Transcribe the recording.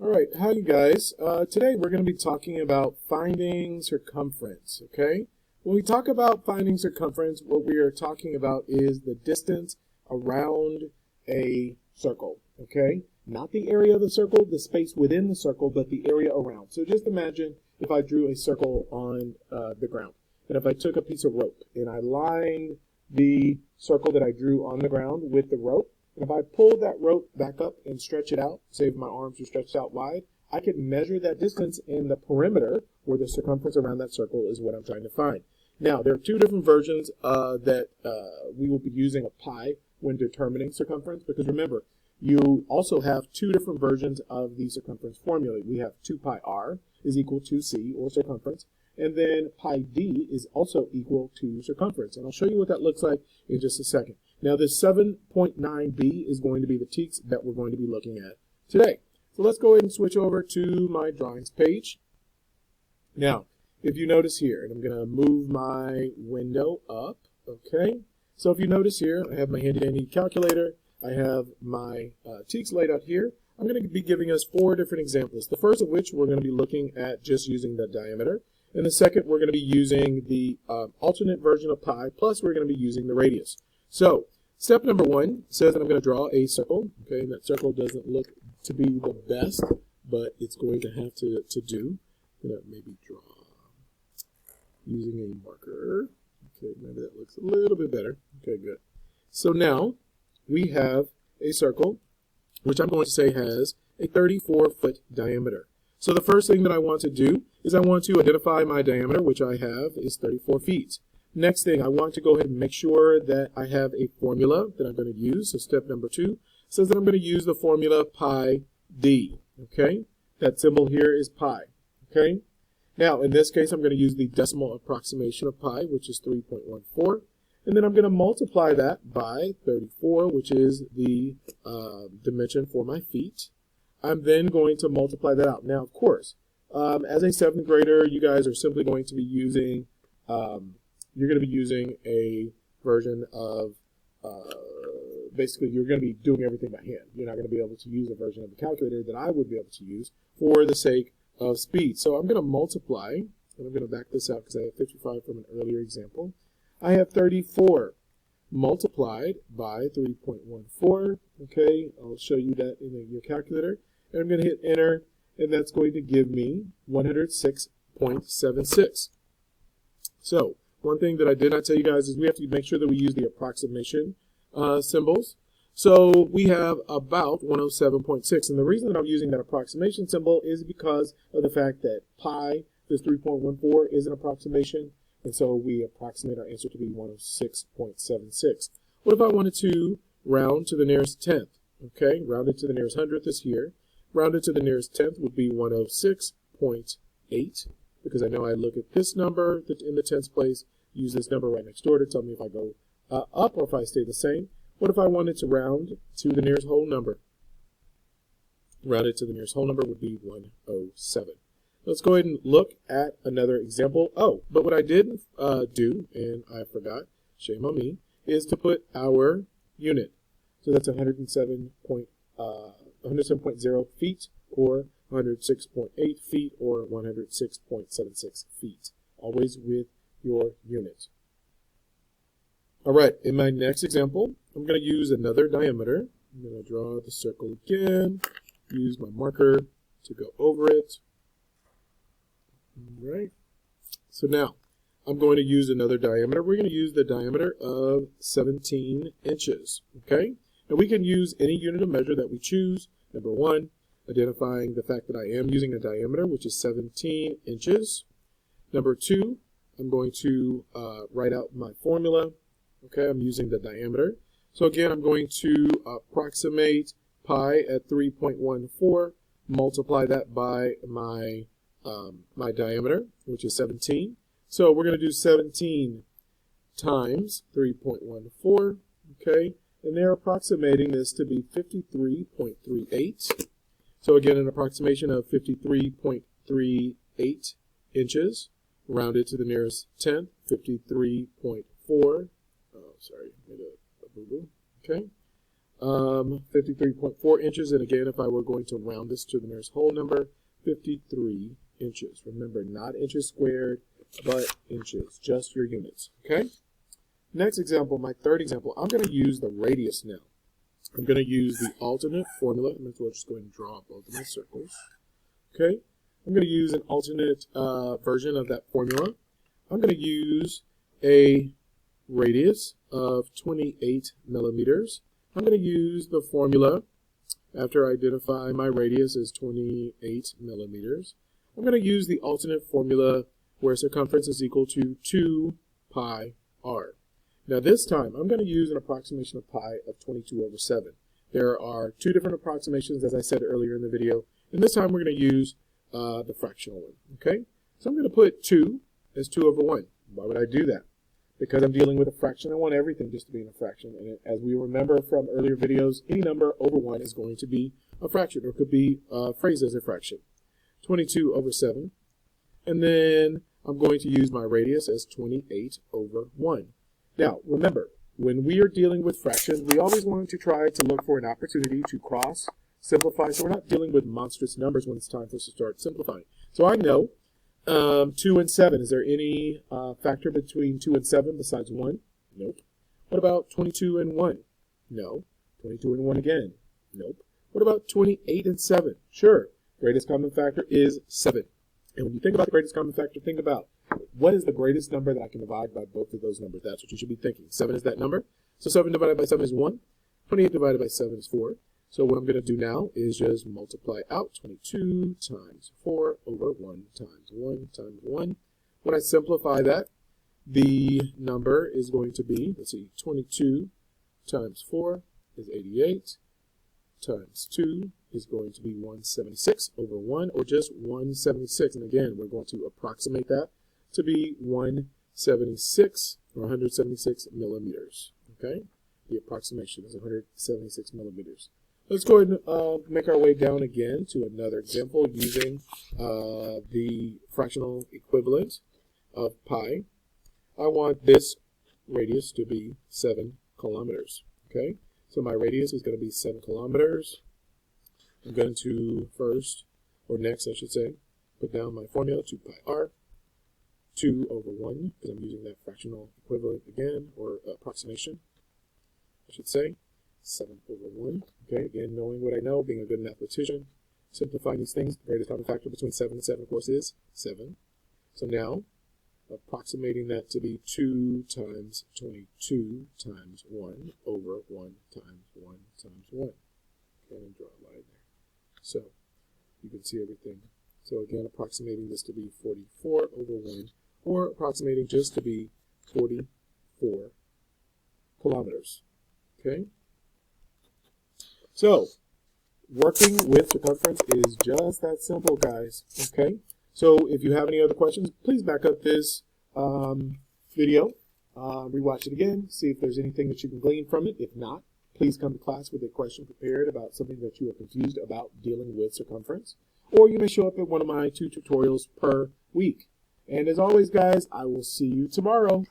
All right, hi you guys. Today we're going to be talking about finding circumference, okay? When we talk about finding circumference, what we are talking about is the distance around a circle, okay? Not the area of the circle, the space within the circle, but the area around. So just imagine if I drew a circle on the ground, and if I took a piece of rope and I lined the circle that I drew on the ground with the rope, and if I pull that rope back up and stretch it out, say if my arms are stretched out wide, I can measure that distance in the perimeter, or the circumference around that circle is what I'm trying to find. Now, there are two different versions that we will be using of pi when determining circumference, because remember, you also have two different versions of the circumference formula. We have 2 pi r is equal to c, or circumference, and then pi d is also equal to circumference. And I'll show you what that looks like in just a second. Now this 7.9b is going to be the text that we're going to be looking at today. So let's go ahead and switch over to my drawings page. Now, if you notice here, and I'm going to move my window up, okay? So if you notice here, I have my handy dandy calculator. I have my text laid out here. I'm going to be giving us 4 different examples. The first of which we're going to be looking at just using the diameter. And the second, we're going to be using the alternate version of pi, plus we're going to be using the radius. So, step number 1 says that I'm going to draw a circle. Okay, and that circle doesn't look to be the best, but it's going to have to do. I'm going to maybe draw using a marker. Okay, maybe that looks a little bit better. Okay, good. So now we have a circle, which I'm going to say has a 34-foot diameter. So the first thing that I want to do is I want to identify my diameter, which I have is 34 feet. Next thing, I want to go ahead and make sure that I have a formula that I'm going to use. So step number 2 says that I'm going to use the formula pi d. Okay, that symbol here is pi. Okay, now in this case, I'm going to use the decimal approximation of pi, which is 3.14. And then I'm going to multiply that by 34, which is the dimension for my feet. I'm then going to multiply that out. Now, of course, as a 7th grader, you guys are simply going to be using you're going to be using a version of, basically you're going to be doing everything by hand. You're not going to be able to use a version of the calculator that I would be able to use for the sake of speed. So I'm going to multiply, and I'm going to back this out because I have 55 from an earlier example. I have 34 multiplied by 3.14. Okay, I'll show you that in your calculator. And I'm going to hit enter, and that's going to give me 106.76. So, one thing that I did not tell you guys is we have to make sure that we use the approximation symbols. So we have about 107.6. And the reason that I'm using that approximation symbol is because of the fact that pi, this 3.14, is an approximation. And so we approximate our answer to be 106.76. What if I wanted to round to the nearest tenth? Okay, rounded to the nearest hundredth is here. Rounded to the nearest tenth would be 106.8. Because I know I look at this number in the tenths place, use this number right next door to tell me if I go up or if I stay the same. What if I wanted to round to the nearest whole number? Rounded to the nearest whole number would be 107. Let's go ahead and look at another example. Oh, but what I did do, and I forgot, shame on me, is to put our unit. So that's 107.0 feet, or 106.8 feet, or 106.76 feet. Always with your unit. All right, in my next example, I'm going to use another diameter. I'm going to draw the circle again, use my marker to go over it. All right, so now I'm going to use another diameter. We're going to use the diameter of 17 inches. Okay, now we can use any unit of measure that we choose. Number 1, identifying the fact that I am using a diameter, which is 17 inches. Number 2, I'm going to write out my formula. Okay, I'm using the diameter. So again, I'm going to approximate pi at 3.14, multiply that by my my diameter, which is 17. So we're going to do 17 times 3.14, okay? And they're approximating this to be 53.38. So again, an approximation of 53.38 inches, rounded to the nearest tenth, 53.4. Oh, sorry, made a boo-boo. Okay. 53.4 inches. And again, if I were going to round this to the nearest whole number, 53 inches. Remember, not inches squared, but inches, just your units, okay? Next example, my third example, I'm going to use the radius now. I'm going to use the alternate formula. I'm just going to draw both of my circles, okay? I'm going to use an alternate version of that formula. I'm going to use a radius of 28 millimeters. I'm going to use the formula after I identify my radius as 28 millimeters. I'm going to use the alternate formula where circumference is equal to 2 pi r. Now this time, I'm going to use an approximation of pi of 22 over 7. There are two different approximations, as I said earlier in the video, and this time we're going to use the fractional one, okay? So I'm going to put 2 as 2 over 1. Why would I do that? Because I'm dealing with a fraction. I want everything just to be in a fraction. And as we remember from earlier videos, any number over 1 is going to be a fraction, or could be phrased as a fraction. 22 over 7. And then I'm going to use my radius as 28 over 1. Now, remember, when we are dealing with fractions, we always want to try to look for an opportunity to cross, simplify, so we're not dealing with monstrous numbers when it's time for us to start simplifying. So I know 2 and 7. Is there any factor between 2 and 7 besides 1? Nope. What about 22 and 1? No. 22 and 1 again? Nope. What about 28 and 7? Sure. Greatest common factor is 7. And when you think about the greatest common factor, think about what is the greatest number that I can divide by both of those numbers. That's what you should be thinking. 7 is that number. So 7 divided by 7 is 1. 28 divided by 7 is 4. So what I'm going to do now is just multiply out 22 times 4 over 1 times 1 times 1. When I simplify that, the number is going to be, let's see, 22 times 4 is 88, times 2 is going to be 176 over 1, or just 176. And again, we're going to approximate that to be 176, or 176 millimeters, okay? The approximation is 176 millimeters. Let's go ahead and make our way down again to another example using the fractional equivalent of pi. I want this radius to be 7 kilometers, okay? So my radius is going to be 7 kilometers. I'm going to next I should say, put down my formula, 2 pi r, 2 over 1, because I'm using that fractional equivalent again, or approximation, I should say. 7 over 1. Okay, again, knowing what I know, being a good mathematician, simplifying these things, the greatest common factor between 7 and 7, of course, is 7. So now, approximating that to be 2 times 22 times 1 over 1 times 1 times 1. Okay, and draw a line there. So, you can see everything. So again, approximating this to be 44 over 1, or approximating just to be 44 kilometers. Okay? So, working with circumference is just that simple, guys. Okay? So, if you have any other questions, please back up this video, rewatch it again, see if there's anything that you can glean from it. If not, please come to class with a question prepared about something that you are confused about dealing with circumference. Or you may show up at one of my 2 tutorials per week. And as always, guys, I will see you tomorrow.